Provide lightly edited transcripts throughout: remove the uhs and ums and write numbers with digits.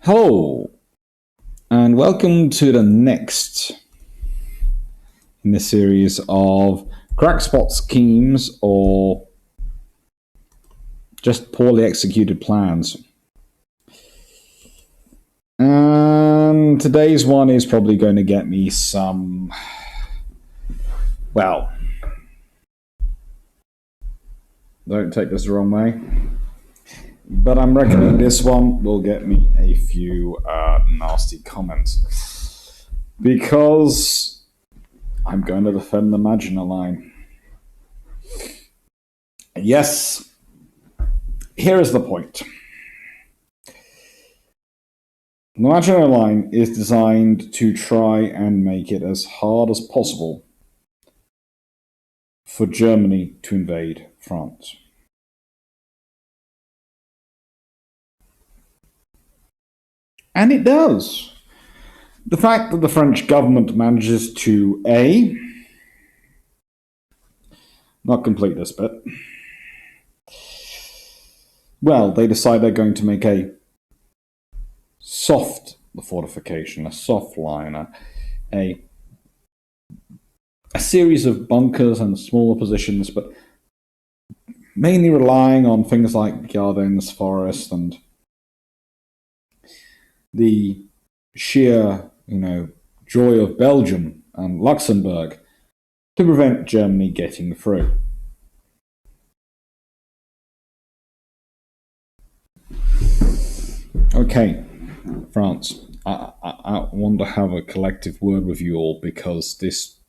Hello, and welcome to the next in the series of crackpot schemes or just poorly executed plans. And today's one is probably going to get me some, well, don't take this the wrong way, but I'm reckoning this one will get me a few nasty comments because I'm going to defend the Maginot Line. Yes, here is the point. The Maginot Line is designed to try and make it as hard as possible for Germany to invade France. And it does. The fact that the French government manages to A, not complete this bit, well, they decide they're going to make a soft fortification, a soft line, a series of bunkers and smaller positions, but mainly relying on things like gardens, forest, and the sheer, joy of Belgium and Luxembourg to prevent Germany getting through. Okay, France, I want to have a collective word with you all because this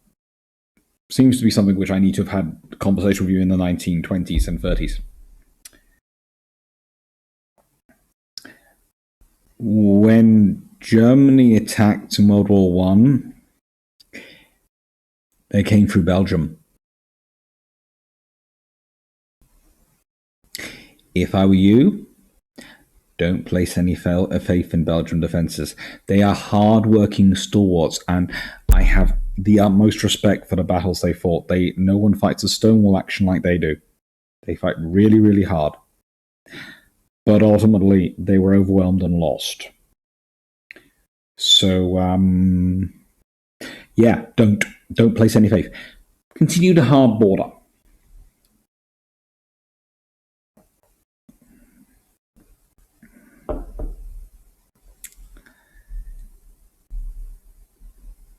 seems to be something which I need to have had a conversation with you in the 1920s and 30s. When Germany attacked in World War One, they came through Belgium. If I were you, don't place any faith in Belgian defences. They are hard-working stalwarts, and I have the utmost respect for the battles they fought. No one fights a Stonewall action like they do. They fight really, really hard. But ultimately, they were overwhelmed and lost. So, yeah, don't place any faith. Continue the hard border.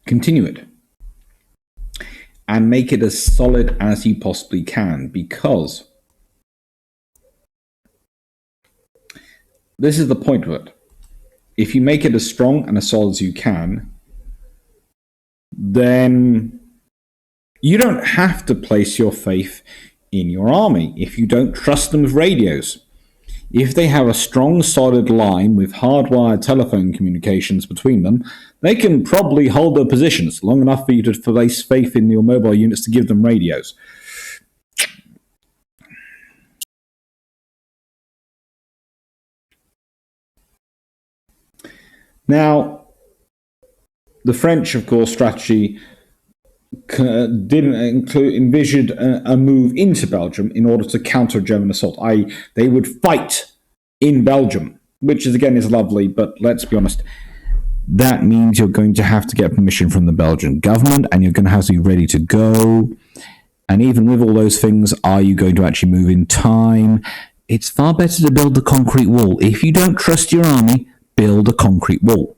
Continue it. And make it as solid as you possibly can, because this is the point of it. If you make it as strong and as solid as you can, then you don't have to place your faith in your army if you don't trust them with radios. If they have a strong, solid line with hardwired telephone communications between them, they can probably hold their positions long enough for you to place faith in your mobile units to give them radios. Now, the French, of course, strategy didn't envision a move into Belgium in order to counter a German assault, i.e. they would fight in Belgium, which is lovely, but let's be honest, that means you're going to have to get permission from the Belgian government and you're going to have to be ready to go. And even with all those things, are you going to actually move in time? It's far better to build the concrete wall. If you don't trust your army, build a concrete wall.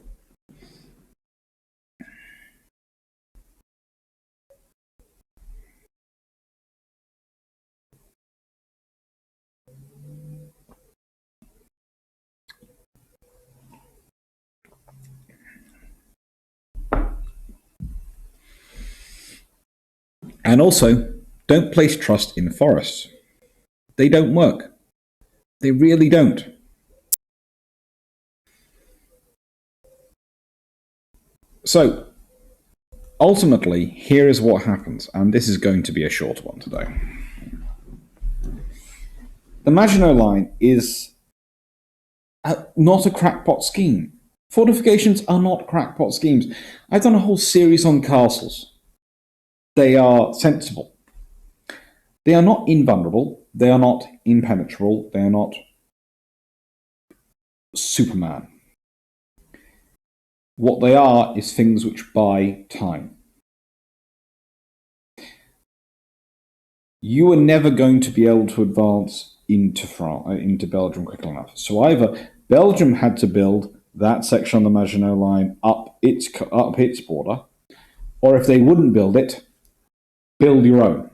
And also, don't place trust in forests. They don't work. They really don't. So, ultimately, here is what happens, and this is going to be a short one today. The Maginot Line is not a crackpot scheme. Fortifications are not crackpot schemes. I've done a whole series on castles. They are sensible. They are not invulnerable. They are not impenetrable. They are not Superman. What they are is things which buy time. You are never going to be able to advance into Belgium quickly enough. So either Belgium had to build that section on the Maginot Line up its border, or if they wouldn't build it, build your own.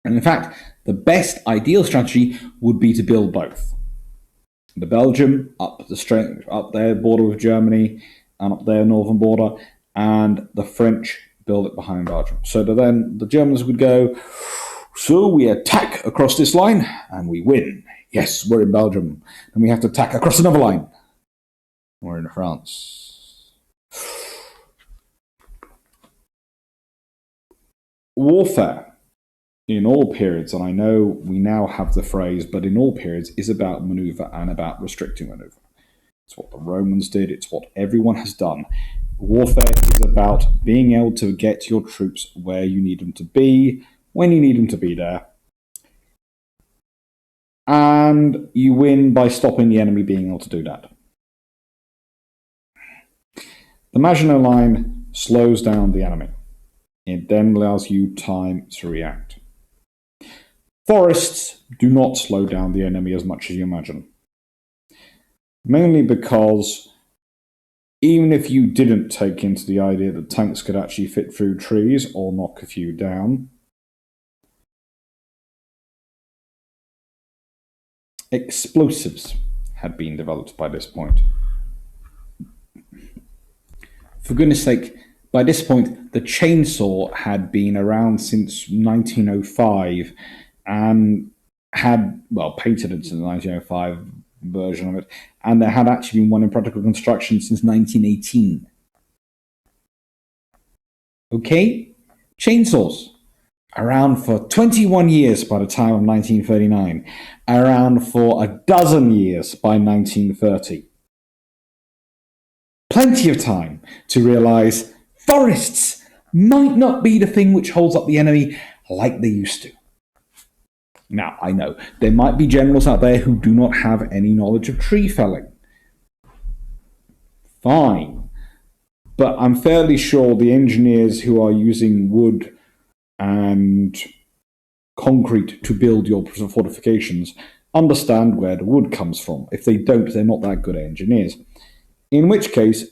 And in fact, the best ideal strategy would be to build both. The Belgium up their border with Germany and up their northern border, and the French build it behind Belgium. So that then the Germans would go, so we attack across this line and we win. Yes, we're in Belgium. And we have to attack across another line. We're in France. Warfare in all periods, and I know we now have the phrase, but in all periods, is about maneuver and about restricting maneuver. It's what the Romans did. It's what everyone has done. Warfare is about being able to get your troops where you need them to be, when you need them to be there. And you win by stopping the enemy being able to do that. The Maginot Line slows down the enemy. It then allows you time to react. Forests do not slow down the enemy as much as you imagine. Mainly because even if you didn't take into the idea that tanks could actually fit through trees or knock a few down, explosives had been developed by this point. For goodness sake, by this point, the chainsaw had been around since 1905 and had, patented since the 1905 version of it, and there had actually been one in practical construction since 1918. Okay? Chainsaws. Around for 21 years by the time of 1939. Around for a dozen years by 1930. Plenty of time to realise forests might not be the thing which holds up the enemy like they used to. Now, I know, there might be generals out there who do not have any knowledge of tree felling. Fine. But I'm fairly sure the engineers who are using wood and concrete to build your fortifications understand where the wood comes from. If they don't, they're not that good engineers. In which case,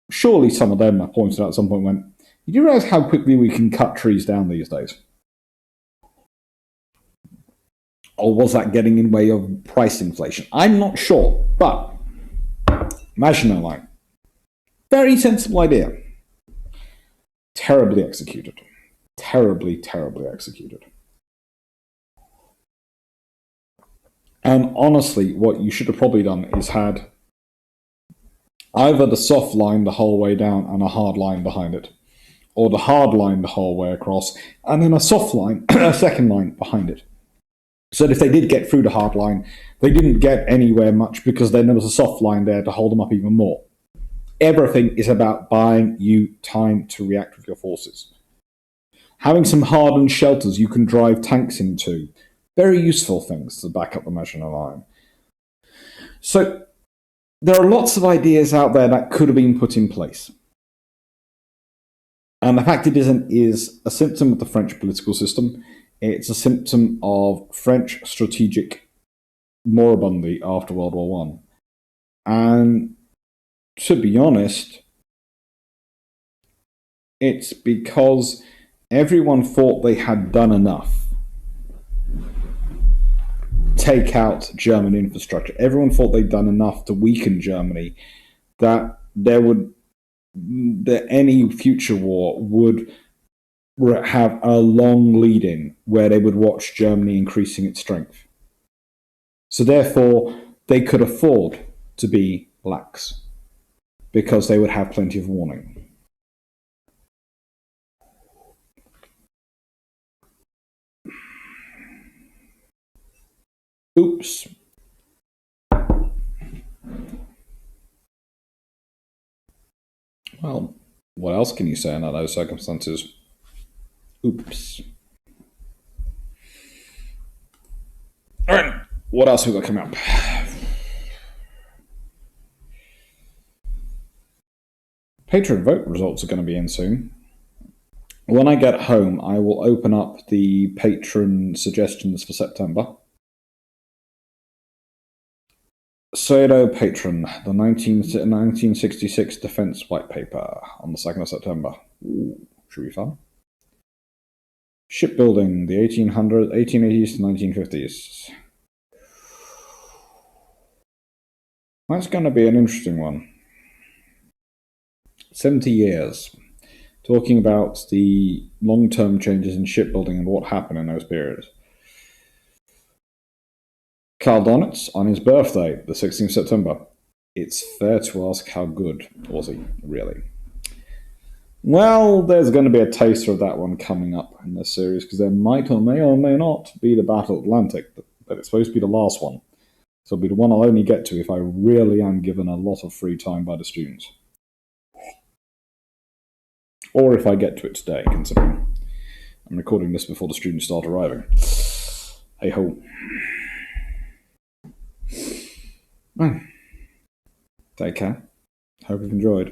surely some of them pointed out at some point went, you do realise how quickly we can cut trees down these days? Or was that getting in the way of price inflation? I'm not sure, but Maginot Line. Very sensible idea. Terribly executed. Terribly, terribly executed. And honestly, what you should have probably done is had either the soft line the whole way down and a hard line behind it, or the hard line the whole way across, and then a soft line, a second line behind it. So that if they did get through the hard line, they didn't get anywhere much because then there was a soft line there to hold them up even more. Everything is about buying you time to react with your forces. Having some hardened shelters you can drive tanks into. Very useful things to back up the Maginot Line. So there are lots of ideas out there that could have been put in place. And the fact it isn't is a symptom of the French political system. It's a symptom of French strategic moribundy after World War I. And to be honest, it's because everyone thought they had done enough. Take out German infrastructure. Everyone thought they'd done enough to weaken Germany that any future war would have a long lead-in where they would watch Germany increasing its strength. So therefore, they could afford to be lax because they would have plenty of warning. Oops. Well, what else can you say under those circumstances? Oops. All right, what else have we got coming up? Patron vote results are going to be in soon. When I get home, I will open up the patron suggestions for September. Pseudo Patron, the 1966 Defense White Paper on the 2nd of September. Ooh, should be fun. Shipbuilding, the 1880s to 1950s. That's going to be an interesting one. 70 years. Talking about the long-term changes in shipbuilding and what happened in those periods. Karl Donitz, on his birthday, the 16th of September. It's fair to ask how good was he, really? Well, there's going to be a taster of that one coming up in this series, because there might or may not be the Battle Atlantic, but it's supposed to be the last one. So it'll be the one I'll only get to if I really am given a lot of free time by the students. Or if I get to it today, considering I'm recording this before the students start arriving. Hey ho. Take care. Hope you've enjoyed.